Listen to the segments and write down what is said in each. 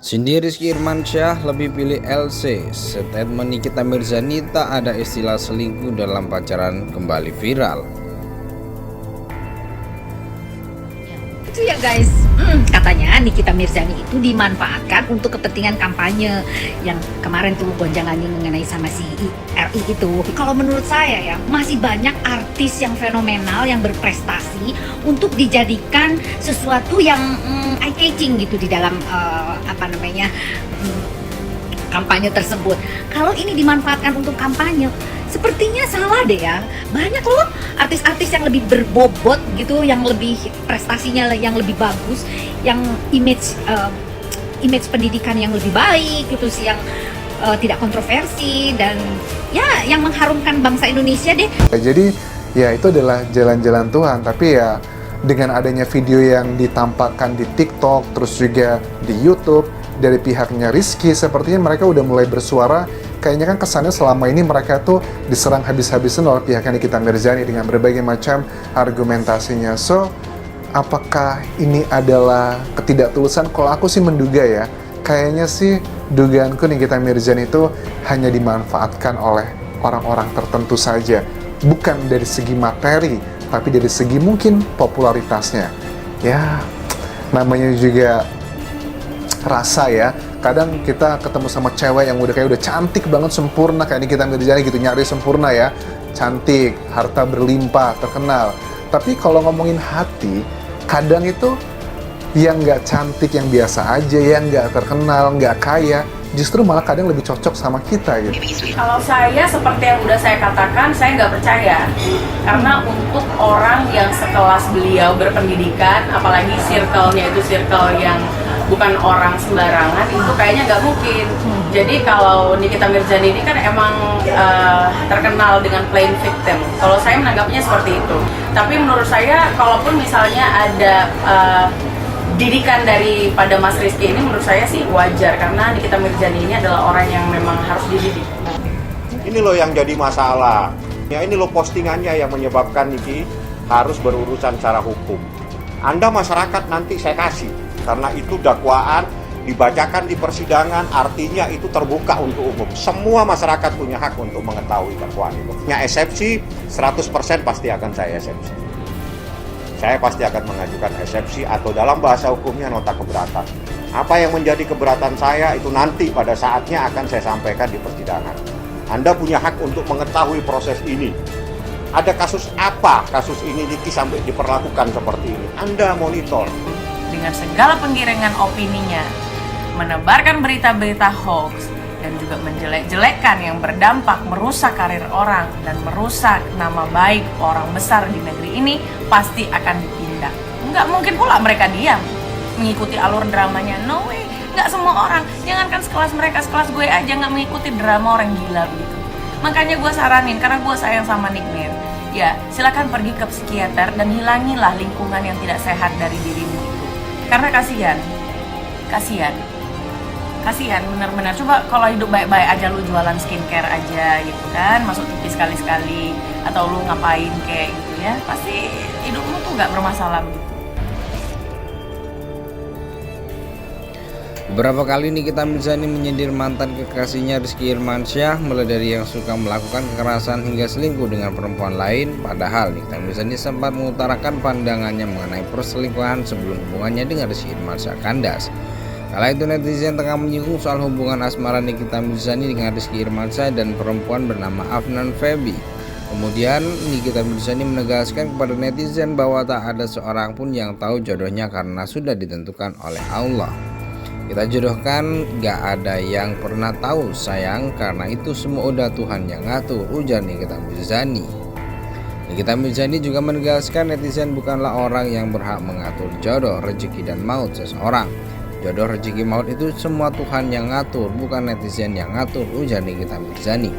Cindy Rizky Irmansyah lebih pilih LC. Statement Nikita Mirzani tak ada istilah selingkuh dalam pacaran kembali viral. Itu ya guys, katanya Nikita Mirzani itu dimanfaatkan untuk kepentingan kampanye yang kemarin tuh gonjang-ganjing mengenai sama si RI itu. Kalau menurut saya ya, masih banyak artis yang fenomenal yang berprestasi untuk dijadikan sesuatu yang eye catching gitu di dalam kampanye tersebut. Kalau ini dimanfaatkan untuk kampanye, sepertinya salah deh ya. Banyak loh artis-artis yang lebih berbobot gitu, yang lebih prestasinya yang lebih bagus, yang image pendidikan yang lebih baik gitu sih, yang tidak kontroversi dan ya yang mengharumkan bangsa Indonesia deh. Jadi ya itu adalah jalan-jalan Tuhan, tapi ya dengan adanya video yang ditampakkan di TikTok, terus juga di YouTube dari pihaknya Rizky, sepertinya mereka udah mulai bersuara. Kayaknya kan kesannya selama ini mereka tuh diserang habis-habisan oleh pihaknya Nikita Mirzani dengan berbagai macam argumentasinya. So, apakah ini adalah ketidaktulusan? Kalau aku sih menduga ya, kayaknya sih dugaanku Nikita Mirzani itu hanya dimanfaatkan oleh orang-orang tertentu saja. Bukan dari segi materi, tapi dari segi mungkin popularitasnya. Ya, namanya juga rasa ya. Kadang kita ketemu sama cewek yang udah cantik banget, sempurna kayak Nikita Mirzani gitu, nyari sempurna ya, cantik, harta berlimpah, terkenal. Tapi kalau ngomongin hati, kadang itu yang nggak cantik, yang biasa aja, yang nggak terkenal, nggak kaya, justru malah kadang lebih cocok sama kita gitu. Kalau saya seperti yang udah saya katakan, saya nggak percaya. Karena untuk orang yang sekelas beliau berpendidikan, apalagi circle-nya itu circle yang bukan orang sembarangan, itu kayaknya nggak mungkin. Jadi kalau Nikita Mirzani ini kan emang terkenal dengan playing victim. Kalau saya menanggapnya seperti itu. Tapi menurut saya, kalaupun misalnya ada didikan daripada Mas Rizky ini, menurut saya sih wajar, karena Nikita Mirzani ini adalah orang yang memang harus dididik. Ini loh yang jadi masalah. Ya ini loh postingannya yang menyebabkan Niki harus berurusan secara hukum. Anda masyarakat nanti saya kasih, karena itu dakwaan dibacakan di persidangan, artinya itu terbuka untuk umum. Semua masyarakat punya hak untuk mengetahui dakwaan itu. Punya eksepsi, 100% pasti akan saya eksepsi. Saya pasti akan mengajukan eksepsi atau dalam bahasa hukumnya nota keberatan. Apa yang menjadi keberatan saya itu nanti pada saatnya akan saya sampaikan di persidangan. Anda punya hak untuk mengetahui proses ini. Ada kasus apa kasus ini Niki sampai diperlakukan seperti ini? Anda monitor. Dengan segala penggiringan opininya, menebarkan berita-berita hoax, dan juga menjelek-jelekan yang berdampak merusak karir orang dan merusak nama baik orang besar di negeri ini, pasti akan ditindak. Nggak mungkin pula mereka diam mengikuti alur dramanya. No way, nggak semua orang, jangankan sekelas mereka, sekelas gue aja nggak mengikuti drama orang gila begitu. Makanya gue saranin, karena gue sayang sama Nick Mir, ya silakan pergi ke psikiater dan hilangilah lingkungan yang tidak sehat dari dirimu itu. Karena kasihan benar-benar. Coba kalau hidup baik-baik aja, lu jualan skincare aja gitu kan, masuk TV sekali-sekali, atau lu ngapain kayak gitu ya, pasti hidupmu tuh gak bermasalah begitu. Beberapa kali Nikita Mirzani menyindir mantan kekasihnya Rizky Irmansyah, mulai dari yang suka melakukan kekerasan hingga selingkuh dengan perempuan lain. Padahal Nikita Mirzani sempat mengutarakan pandangannya mengenai perselingkuhan sebelum hubungannya dengan Rizky Irmansyah kandas. Kala itu netizen tengah menyinggung soal hubungan asmara Nikita Mirzani dengan Rizky Irmansyah dan perempuan bernama Afnan Feby. Kemudian Nikita Mirzani menegaskan kepada netizen bahwa tak ada seorang pun yang tahu jodohnya karena sudah ditentukan oleh Allah. Kita jodohkan, gak ada yang pernah tahu sayang, karena itu semua udah Tuhan yang ngatur, ujar Nikita Mirzani. Nikita Mirzani juga menegaskan netizen bukanlah orang yang berhak mengatur jodoh, rezeki dan maut seseorang. Jodoh, rezeki, maut itu semua Tuhan yang ngatur, bukan netizen yang ngatur, ujar Nikita Mirzani.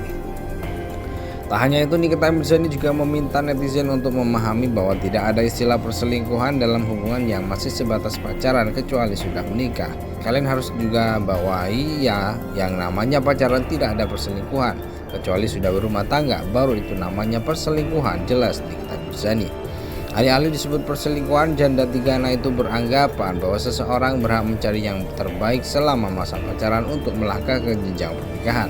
Tak hanya itu, Nikita Mirzani juga meminta netizen untuk memahami bahwa tidak ada istilah perselingkuhan dalam hubungan yang masih sebatas pacaran kecuali sudah menikah. Kalian harus juga bawahi ya, yang namanya pacaran tidak ada perselingkuhan, kecuali sudah berumah tangga, baru itu namanya perselingkuhan, jelas Nikita Mirzani. Alih-alih disebut perselingkuhan, janda 3 anak itu beranggapan bahwa seseorang berhak mencari yang terbaik selama masa pacaran untuk melangkah ke jenjang pernikahan.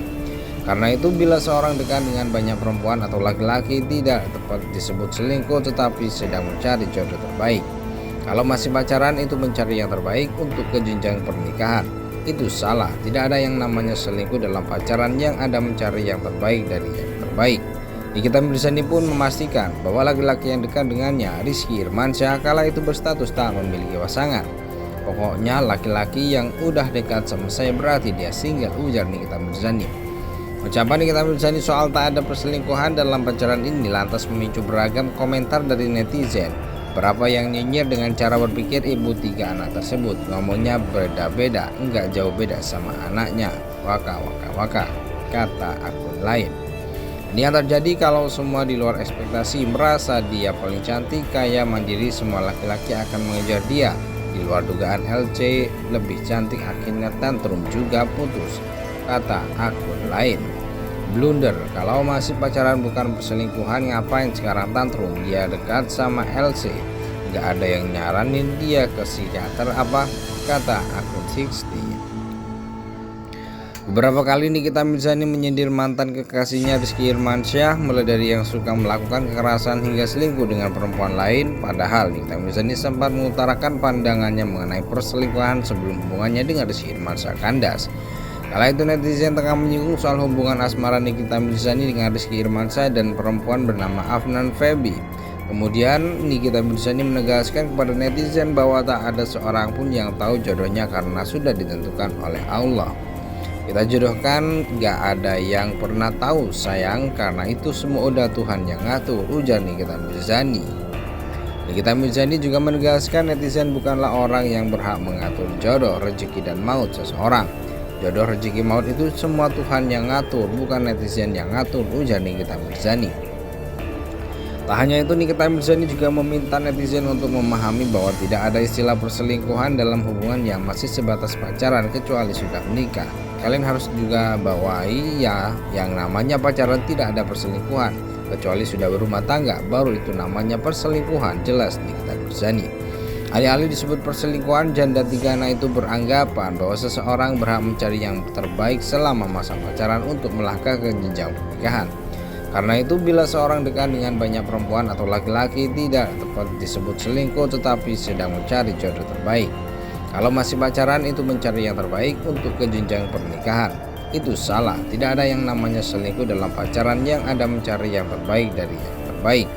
Karena itu bila seorang dekat dengan banyak perempuan atau laki-laki, tidak tepat disebut selingkuh tetapi sedang mencari jodoh terbaik. Kalau masih pacaran itu mencari yang terbaik untuk ke jenjang pernikahan. Itu salah, tidak ada yang namanya selingkuh dalam pacaran, yang ada mencari yang terbaik dari yang terbaik. Nikita Mirzani pun memastikan bahwa laki-laki yang dekat dengannya, Rizky Irmansyah, kala itu berstatus tak memiliki pasangan. Pokoknya laki-laki yang udah dekat sama saya berarti dia single, ujar Nikita Mirzani. Ucapan Nikita Mirzani soal tak ada perselingkuhan dalam pacaran ini lantas memicu beragam komentar dari netizen. Berapa yang nyinyir dengan cara berpikir ibu 3 anak tersebut. Ngomongnya beda-beda, enggak jauh beda sama anaknya. Waka waka waka, kata akun lain. Ini yang terjadi kalau semua di luar ekspektasi, merasa dia paling cantik, kaya, mandiri, semua laki-laki akan mengejar dia. Di luar dugaan LC lebih cantik, akhirnya tantrum juga putus, kata akun lain. Blunder, kalau masih pacaran bukan perselingkuhan, ngapain sekarang tantrum? Dia dekat sama LC, gak ada yang nyaranin dia ke psikiater apa, kata akun 60. Beberapa kali Nikita Mirzani menyindir mantan kekasihnya Rizky Irmansyah, mulai dari yang suka melakukan kekerasan hingga selingkuh dengan perempuan lain. Padahal Nikita Mirzani sempat mengutarakan pandangannya mengenai perselingkuhan sebelum hubungannya dengan Rizky Irmansyah kandas. Kala itu netizen tengah menyinggung soal hubungan asmara Nikita Mirzani dengan Rizky Irmansyah dan perempuan bernama Afnan Feby. Kemudian Nikita Mirzani menegaskan kepada netizen bahwa tak ada seorang pun yang tahu jodohnya karena sudah ditentukan oleh Allah. Kita jodohkan, gak ada yang pernah tahu sayang, karena itu semua udah Tuhan yang ngatur, ujar Nikita Mirzani. Nikita Mirzani juga menegaskan netizen bukanlah orang yang berhak mengatur jodoh, rezeki dan maut seseorang. Jodoh, rezeki, maut itu semua Tuhan yang ngatur, bukan netizen yang ngatur, ujar Nikita Mirzani. Tak hanya itu, Nikita Mirzani juga meminta netizen untuk memahami bahwa tidak ada istilah perselingkuhan dalam hubungan yang masih sebatas pacaran kecuali sudah menikah. Kalian harus juga bawahi ya, yang namanya pacaran tidak ada perselingkuhan kecuali sudah berumah tangga, baru itu namanya perselingkuhan, jelas Nikita Mirzani. Alih-alih disebut perselingkuhan, janda 3 anak itu beranggapan bahwa seseorang berhak mencari yang terbaik selama masa pacaran untuk melangkah ke jenjang pernikahan. Karena itu bila seorang dekat dengan banyak perempuan atau laki-laki, tidak tepat disebut selingkuh tetapi sedang mencari jodoh terbaik. Kalau masih pacaran itu mencari yang terbaik untuk ke jenjang pernikahan. Itu salah, tidak ada yang namanya selingkuh dalam pacaran, yang ada mencari yang terbaik dari yang terbaik.